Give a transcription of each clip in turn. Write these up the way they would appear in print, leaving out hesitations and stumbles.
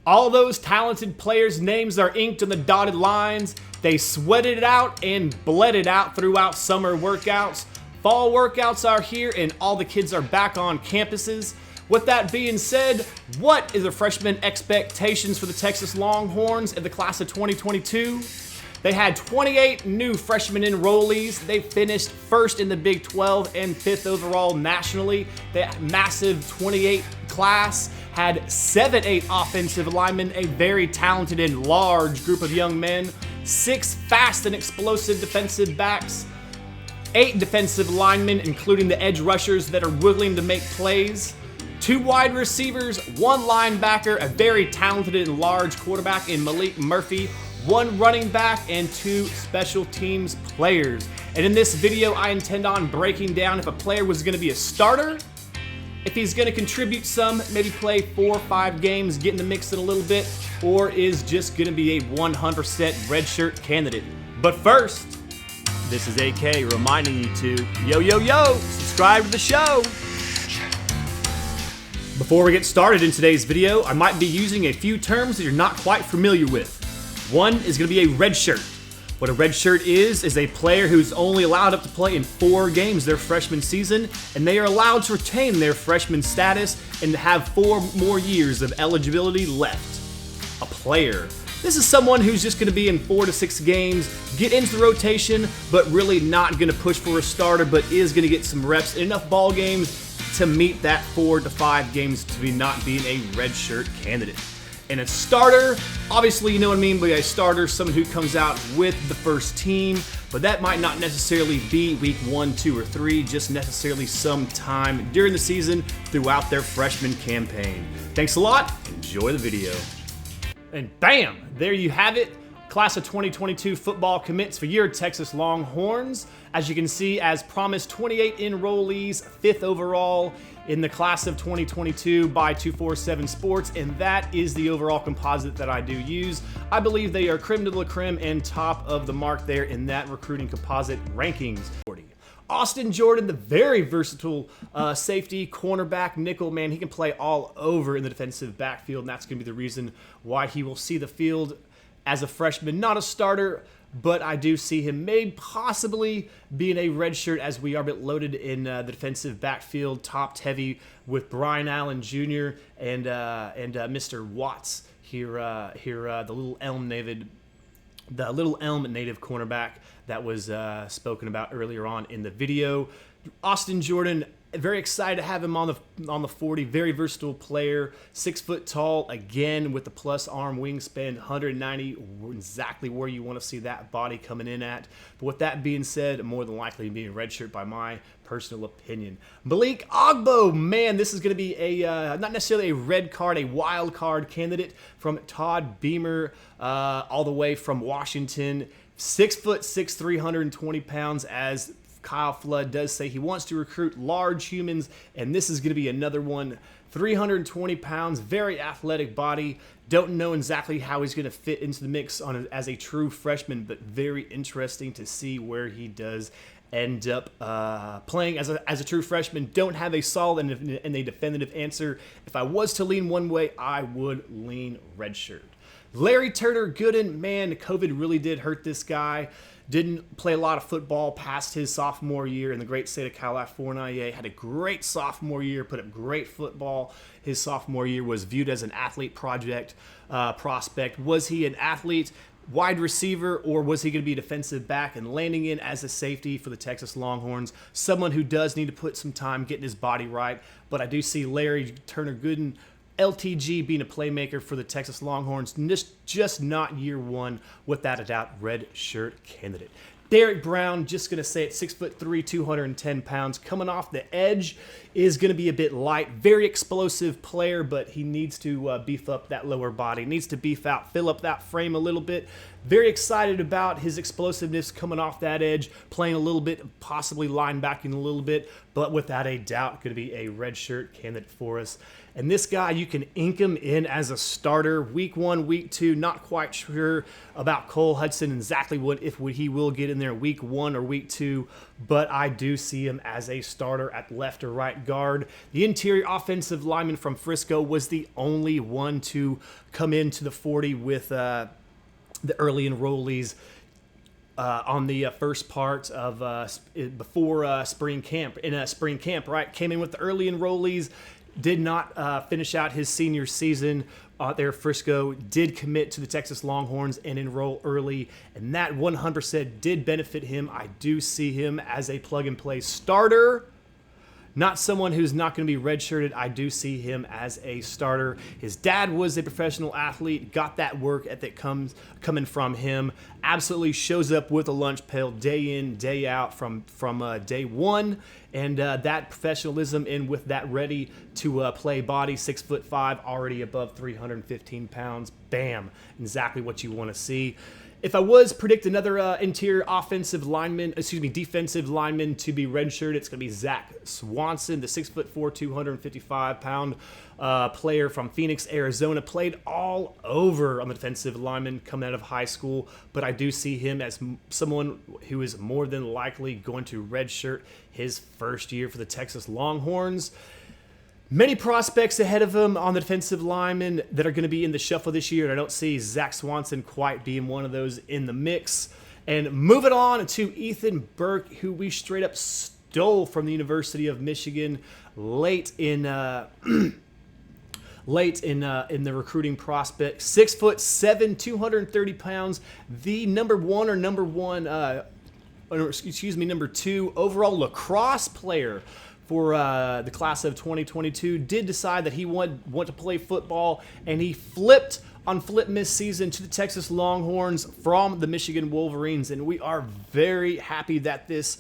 All those talented players' names are inked on the dotted lines. They sweated it out and bled it out throughout summer workouts. Fall workouts are here and all the kids are back on campuses. With that being said, what is the freshman expectations for the Texas Longhorns in the class of 2022? They had 28 new freshman enrollees. They finished first in the Big 12 and 5th overall nationally. That massive 28 class had 7-8 offensive linemen, a very talented and large group of young men, 6 fast and explosive defensive backs, 8 defensive linemen, including the edge rushers that are willing to make plays, 2 wide receivers, 1 linebacker, a very talented and large quarterback in Malik Murphy, 1 running back, and 2 special teams players. And in this video, I intend on breaking down if a player was going to be a starter, if he's going to contribute some, maybe play 4 or 5 games, get in the mix in a little bit, or is just going to be a 100% redshirt candidate. But first, this is AK reminding you to, yo, subscribe to the show. Before we get started in today's video, I might be using a few terms that you're not quite familiar with. One is going to be a red shirt. What a red shirt is a player who's only allowed up to play in 4 games their freshman season, and they are allowed to retain their freshman status and have 4 more years of eligibility left. A player. This is someone who's just going to be in 4 to 6 games, get into the rotation, but really not going to push for a starter, but is going to get some reps in enough ball games to meet that 4 to 5 games to be not being a red shirt candidate. And a starter, obviously you know what I mean by a starter, someone who comes out with the first team, but that might not necessarily be week 1, 2, or 3, just necessarily some time during the season throughout their freshman campaign. Thanks a lot, enjoy the video. And bam, there you have it. Class of 2022 football commits for your Texas Longhorns. As you can see, as promised, 28 enrollees, 5th overall in the class of 2022 by 247 Sports, and that is the overall composite that I do use. I believe they are creme de la creme and top of the mark there in that recruiting composite rankings. Austin Jordan, the very versatile safety, cornerback, nickel, man, he can play all over in the defensive backfield, and that's going to be the reason why he will see the field as a freshman, not a starter, but I do see him maybe possibly being a redshirt as we are a bit loaded in the defensive backfield, topped heavy with Brian Allen Jr. and Mr. Watts here, the Little Elm native cornerback that was spoken about earlier on in the video. Austin Jordan, very excited to have him on the 40. Very versatile player, 6 foot tall, again with the plus arm wingspan, 190, exactly where you want to see that body coming in at. But with that being said, more than likely being a redshirt by my personal opinion. Malik Ogbo, man, this is going to be a not necessarily a red card, a wild card candidate from Todd Beamer, all the way from Washington. 6'6", 320 pounds, as Kyle Flood does say he wants to recruit large humans, and this is going to be another one. 320 pounds, very athletic body. Don't know exactly how he's going to fit into the mix as a true freshman, but very interesting to see where he does end up playing as a true freshman. Don't have a solid and a definitive answer. If I was to lean one way, I would lean redshirt. Larry Turner Gooden, man, COVID really did hurt this guy. Didn't play a lot of football past his sophomore year in the great state of California. Had a great sophomore year, put up great football. His sophomore year was viewed as an athlete prospect. Was he an athlete, wide receiver, or was he going to be a defensive back and landing in as a safety for the Texas Longhorns? Someone who does need to put some time getting his body right. But I do see Larry Turner Gooden, LTG, being a playmaker for the Texas Longhorns, just not year 1, without a doubt, red shirt candidate. Derek Brown, just going to say it, 6'3", 210 pounds, coming off the edge, is going to be a bit light. Very explosive player, but he needs to beef up that lower body, needs to beef out, fill up that frame a little bit. Very excited about his explosiveness coming off that edge, playing a little bit, possibly linebacking a little bit, but without a doubt going to be a red shirt candidate for us. And this guy, you can ink him in as a starter. Week 1, week 2, not quite sure about Cole Hudson, exactly if he will get in there week 1 or week 2, but I do see him as a starter at left or right guard. The interior offensive lineman from Frisco was the only one to come into the 40 with the early enrollees on the first part of before spring camp. In spring camp, right? Came in with the early enrollees, did not finish out his senior season there. Frisco did commit to the Texas Longhorns and enroll early, and that 100% did benefit him. I do see him as a plug-and-play starter. Not someone who's not going to be redshirted. I do see him as a starter. His dad was a professional athlete, got that work ethic coming from him. Absolutely shows up with a lunch pail day in, day out from day one. And that professionalism and with that ready to play body, 6'5", already above 315 pounds. Bam, exactly what you want to see. If I was predict another interior defensive lineman to be redshirted, it's going to be Zach Swanson, the 6'4", 255-pound player from Phoenix, Arizona. Played all over on the defensive lineman coming out of high school, but I do see him as someone who is more than likely going to redshirt his first year for the Texas Longhorns. Many prospects ahead of him on the defensive linemen that are going to be in the shuffle this year, and I don't see Zach Swanson quite being one of those in the mix. And moving on to Ethan Burke, who we straight up stole from the University of Michigan late in the recruiting prospect. 6'7", 230 pounds, the number 2 overall lacrosse player for the class of 2022, did decide that he want to play football, and he flipped on Flip Miss season to the Texas Longhorns from the Michigan Wolverines, and we are very happy that this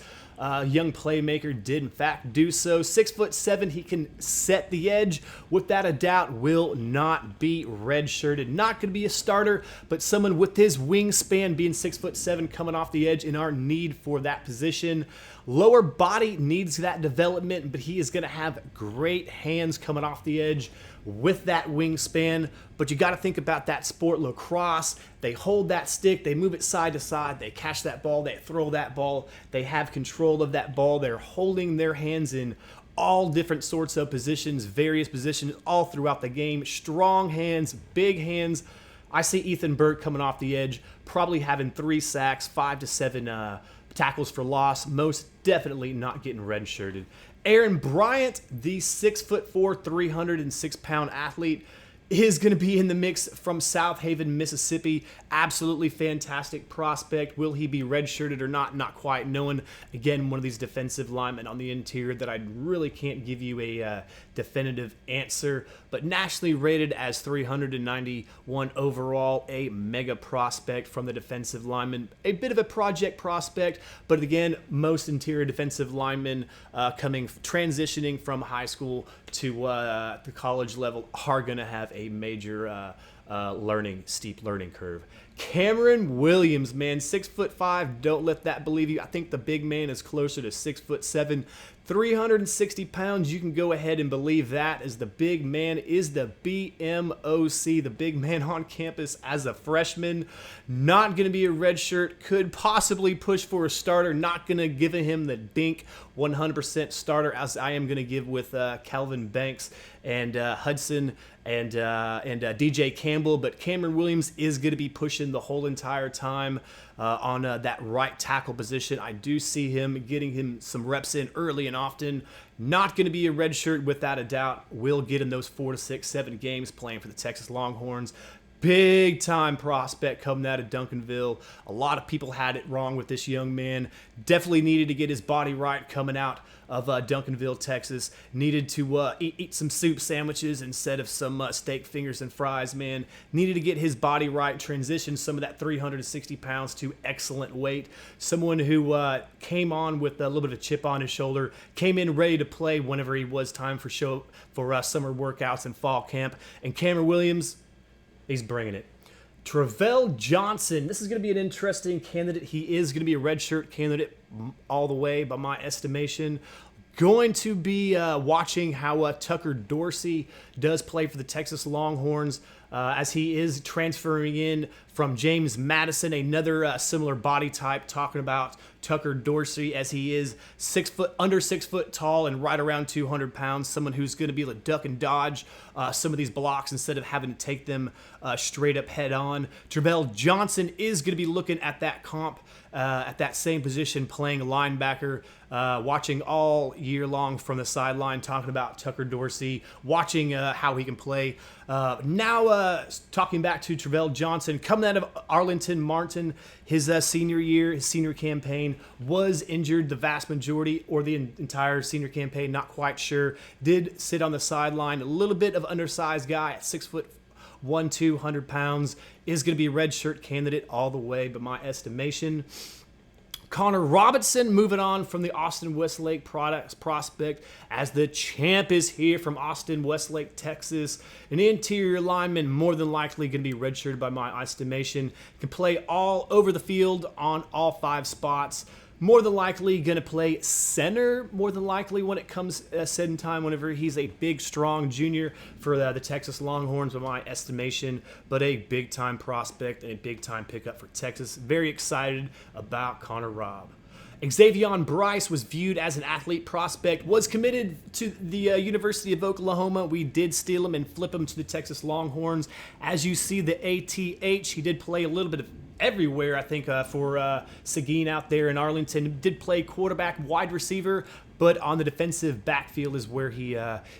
young playmaker did in fact do so. 6'7", he can set the edge. Without a doubt, will not be redshirted. Not going to be a starter, but someone with his wingspan, being 6'7", coming off the edge in our need for that position. Lower body needs that development, but he is going to have great hands coming off the edge with that wingspan. But you got to think about that sport, lacrosse. They hold that stick, they move it side to side, they catch that ball, they throw that ball, they have control of that ball. They're holding their hands in all different sorts of positions, various positions all throughout the game. Strong hands, big hands. I see Ethan Burke coming off the edge, probably having 3 sacks, 5 to 7 tackles for loss, most definitely not getting redshirted. Aaron Bryant, the 6'4", 306-pound athlete, is going to be in the mix from South Haven, Mississippi. Absolutely fantastic prospect. Will he be redshirted or not? Not quite knowing. Again, one of these defensive linemen on the interior that I really can't give you a definitive answer, but nationally rated as 391 overall, a mega prospect from the defensive lineman. A bit of a project prospect, but again, most interior defensive linemen transitioning from high school to the college level are going to have a major steep learning curve. Cameron Williams, man, 6'5". Don't let that believe you. I think the big man is closer to 6'7", 360 pounds. You can go ahead and believe that, as the big man is the BMOC, the big man on campus as a freshman. Not going to be a redshirt. Could possibly push for a starter. Not going to give him the dink 100% starter, as I am going to give with Calvin Banks and Hudson and DJ Campbell. But Cameron Williams is going to be pushing the whole entire time on that right tackle position. I do see him getting him some reps in early and often. Not going to be a redshirt without a doubt. Will get in those 4 to 6, 7 games playing for the Texas Longhorns. Big time prospect coming out of Duncanville. A lot of people had it wrong with this young man. Definitely needed to get his body right coming out of Duncanville, Texas. Needed to eat some soup sandwiches instead of some steak fingers and fries, man. Needed to get his body right, transition some of that 360 pounds to excellent weight. Someone who came on with a little bit of a chip on his shoulder, came in ready to play whenever he was time for summer workouts and fall camp. And Cameron Williams, he's bringing it. Travell Johnson, this is going to be an interesting candidate. He is going to be a redshirt candidate all the way by my estimation. going to be watching how Tucker Dorsey does play for the Texas Longhorns as he is transferring in from James Madison, another similar body type, talking about Tucker Dorsey as he is under 6 foot tall and right around 200 pounds, someone who's going to be able to duck and dodge some of these blocks instead of having to take them straight up head on. Travell Johnson is going to be looking at that comp at that same position, playing linebacker, watching all year long from the sideline, talking about Tucker Dorsey, watching how he can play. Now talking back to Travell Johnson, coming out of Arlington Martin, his senior year, his senior campaign, was injured the vast majority or the entire senior campaign, not quite sure. Did sit on the sideline, a little bit of undersized guy at 6'1", 200 pounds, is going to be a red shirt candidate all the way, by my estimation. Connor Robinson moving on from the Austin Westlake prospect as the champ is here from Austin Westlake, Texas. An interior lineman, more than likely going to be redshirted by my estimation. Can play all over the field on all 5 spots. More than likely going to play center, more than likely when it comes said in time, whenever he's a big, strong junior for the Texas Longhorns, by my estimation, but a big-time prospect and a big-time pickup for Texas. Very excited about Connor Robb. Xavion Bryce was viewed as an athlete prospect, was committed to the University of Oklahoma. We did steal him and flip him to the Texas Longhorns. As you see the ATH, he did play a little bit of everywhere, I think, for Seguin out there in Arlington. Did play quarterback, wide receiver, but on the defensive backfield is where he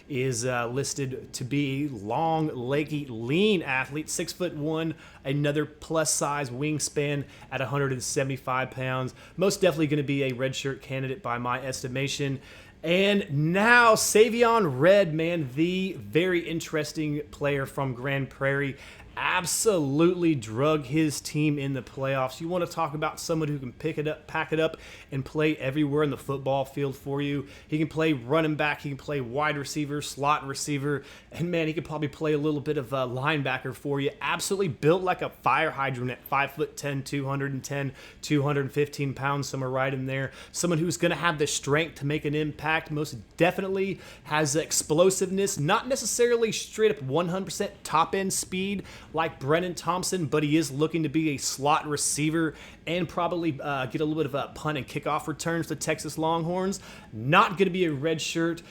is listed to be. Long, leggy, lean athlete, 6'1", another plus-size wingspan at 175 pounds. Most definitely going to be a redshirt candidate by my estimation. And now Savion Red, man, the very interesting player from Grand Prairie, absolutely drug his team in the playoffs. You want to talk about someone who can pick it up, pack it up, and play everywhere in the football field for you. He can play running back, he can play wide receiver, slot receiver, and man, he could probably play a little bit of linebacker for you. Absolutely built like a fire hydrant at 5'10", 210, 215 pounds, somewhere right in there. Someone who's going to have the strength to make an impact, most definitely has explosiveness, not necessarily straight up 100% top-end speed like Brennan Thompson, but he is looking to be a slot receiver and probably get a little bit of a punt and kickoff returns to Texas Longhorns. Not going to be a red shirt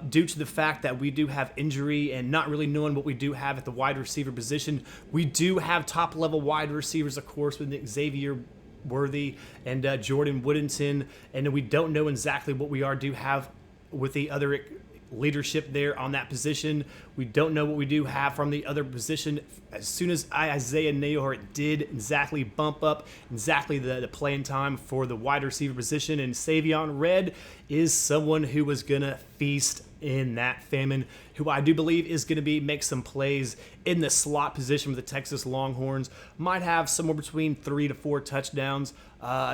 due to the fact that we do have injury and not really knowing what we do have at the wide receiver position. We do have top-level wide receivers, of course, with Xavier Worthy and Jordan Woodington, and we don't know exactly what we do have with the other leadership there on that position. We don't know what we do have from the other position. As soon as Isaiah Nayor did exactly bump up exactly the playing time for the wide receiver position, and Savion Red is someone who was going to feast in that famine, who I do believe is going to make some plays in the slot position with the Texas Longhorns. Might have somewhere between 3 to 4 touchdowns,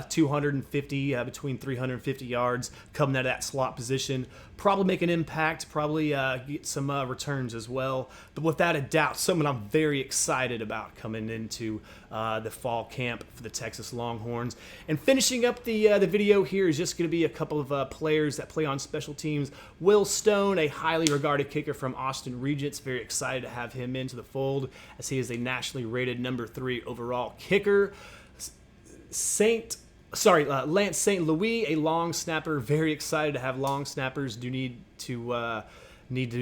250, between 350 yards coming out of that slot position. Probably make an impact, probably get some returns as well. But without a doubt, someone I'm very excited about coming into the fall camp for the Texas Longhorns. And finishing up the video here is just going to be a couple of players that play on special teams. Will Stone, a highly regarded kicker from Austin Regents. Very excited to have him into the fold as he is a nationally rated number 3 overall kicker. Lance St. Louis, a long snapper. Very excited to have long snappers. Do need to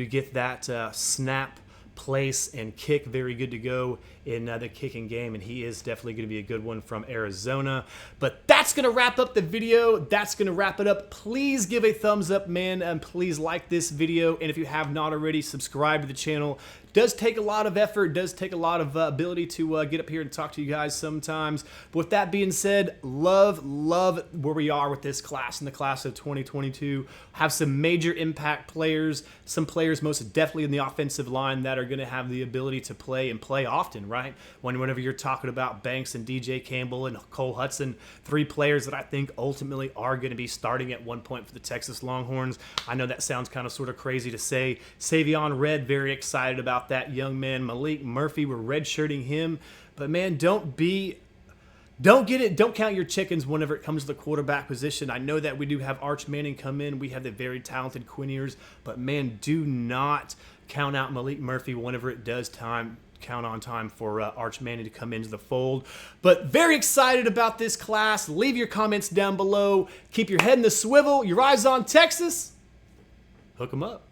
get that snap, place, and kick very good to go in the kicking game, and he is definitely going to be a good one from Arizona. But that's going to wrap up the video. That's going to wrap it up. Please give a thumbs up, man, and please like this video, and if you have not already, subscribe to the channel. Does take a lot of effort, does take a lot of ability to get up here and talk to you guys sometimes. But with that being said, love where we are with this class in the class of 2022. Have some major impact players, some players most definitely in the offensive line that are going to have the ability to play and play often, right? Whenever you're talking about Banks and DJ Campbell and Cole Hudson, 3 players that I think ultimately are going to be starting at one point for the Texas Longhorns. I know that sounds kind of sort of crazy to say. Savion Red, very excited about that young man. Malik Murphy, we're redshirting him. But man, don't be Don't get it. Don't count your chickens whenever it comes to the quarterback position. I know that we do have Arch Manning come in. We have the very talented Quinn Ewers, but man, do not count out Malik Murphy whenever it does count on time for Arch Manning to come into the fold. But very excited about this class. Leave your comments down below. Keep your head in the swivel, your eyes on Texas. Hook 'em up.